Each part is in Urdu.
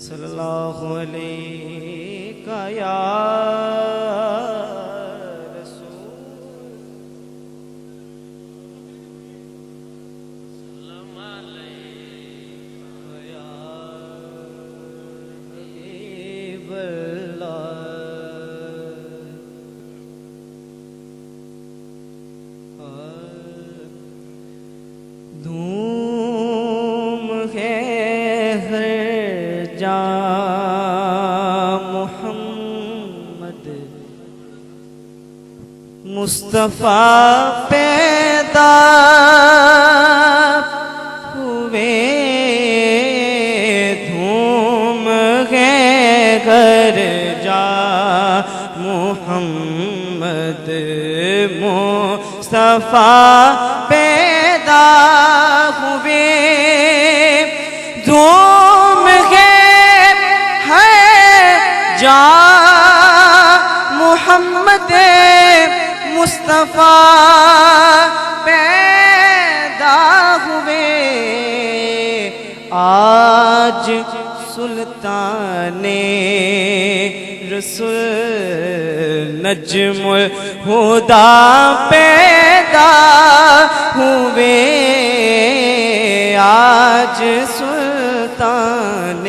صلی اللہ علیہ یا رسول سلام علیہ یا حبیب اللہ دھوم ہے ہر جا محمد مصطفیٰ پیدا ہوئے دھوم ہے گھر جا محمد مصطفیٰ پیدا ہوئے دھوم ہے جا محمد مصطفیٰ پیدا ہوئے آج سلطان رسول نجم الہدیٰ پیدا ہوئے آج سلطان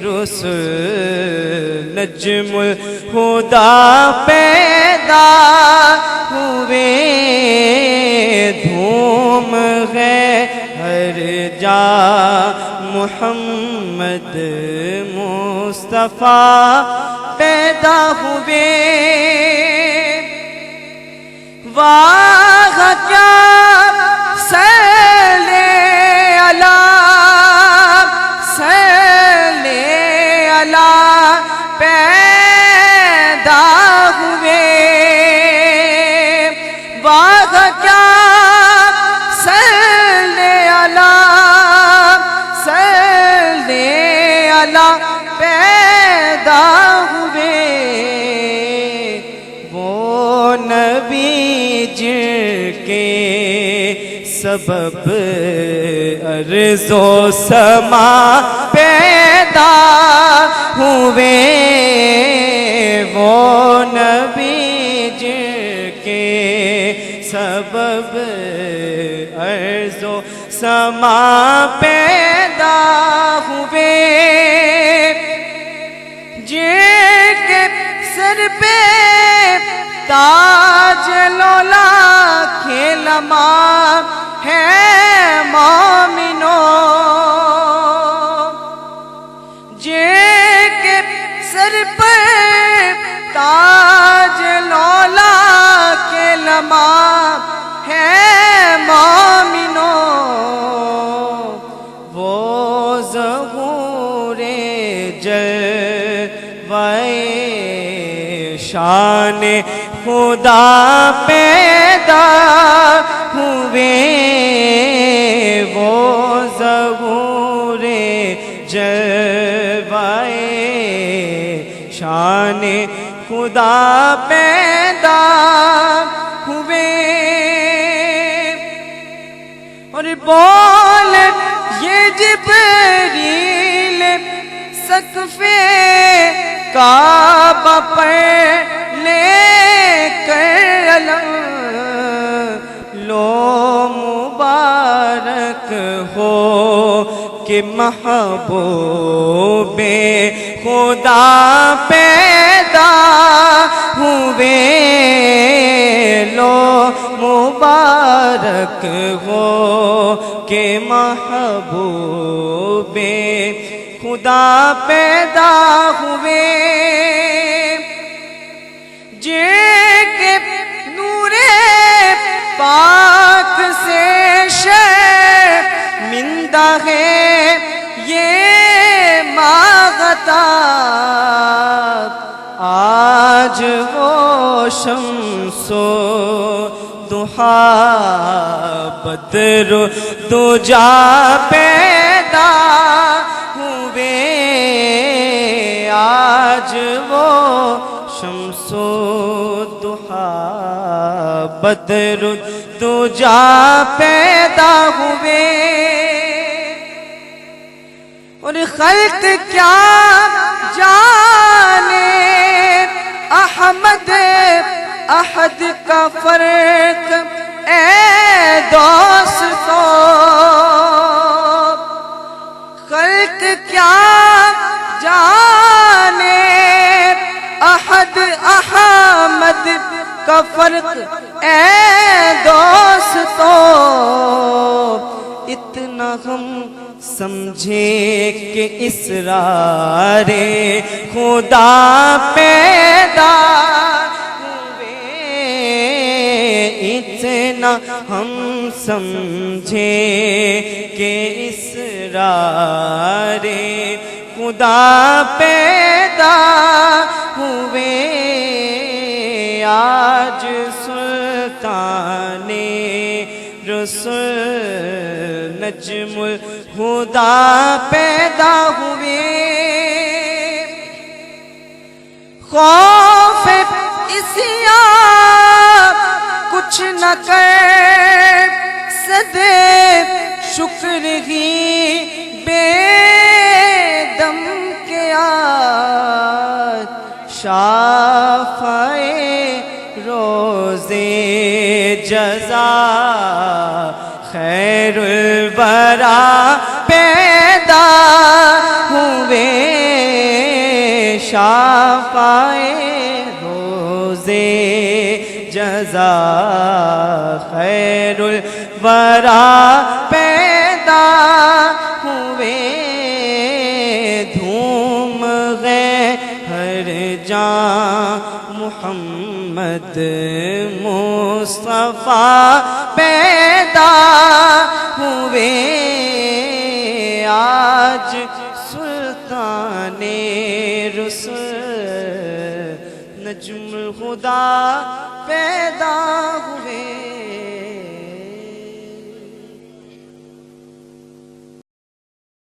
رسول نجم الہدیٰ پیدا ہوئے دھوم ہے ہر جا محمد مصطفیٰ پیدا ہوئے واہ کیا صلی اللہ پیدا ہوئے واہ کیا صلی اللہ پیدا ہوئے وہ نبی جن کے سبب ارض و سما پیدا ہوئے وہ نبی جن کے سبب ارض و سما پیدا ہوئے جن کے سر پہ تاج لولا کھلما ہے مومنوں جن کے سر پہ تاج لولا کھلما ہے مومنوں وہ ظہور جلوہ شان خدا پیدا ہوئے وہ ظہور جلوہ شان خدا پیدا ہوئے اور بول یہ جبریل سقف کعبہ پر لے کر علم لو مبارک ہو کہ محبوب خدا پیدا ہوئے لو مبارک ہو کہ محبوب خدا پیدا ہوئے جن کے نور پاک سے شرمندہ ہے یہ ماغتاب آج وہ شمس و ضحیٰ بدر دجا پیدا ہوئے آج وہ شمس و ضحیٰ بدر دجا پیدا ہوئے اور خلق کیا جانے احمد احد کا فرق اے دوستو، خلق کیا جانے احد احمد کا فرق اے دوستو، اتنا ہم سمجھے کہ اسرار خدا پیدا ہوئے، اتنا ہم سمجھے کہ اسرار خدا پیدا ہوئے، آج سلطان رسول نجم الہدا پیدا ہوئے، خوف اسیاب کچھ نہ کر صدے شکر ہی بے دم کے آج شافع روزے جزا خیر الورا پیدا ہوئے، شافع روزے جزا خیر الورا پیدا ہوئے، دھوم گئے ہر جاں محمد مصطفیٰ پیدا ہوئے، آج سلطان رسول نجم الہدا پیدا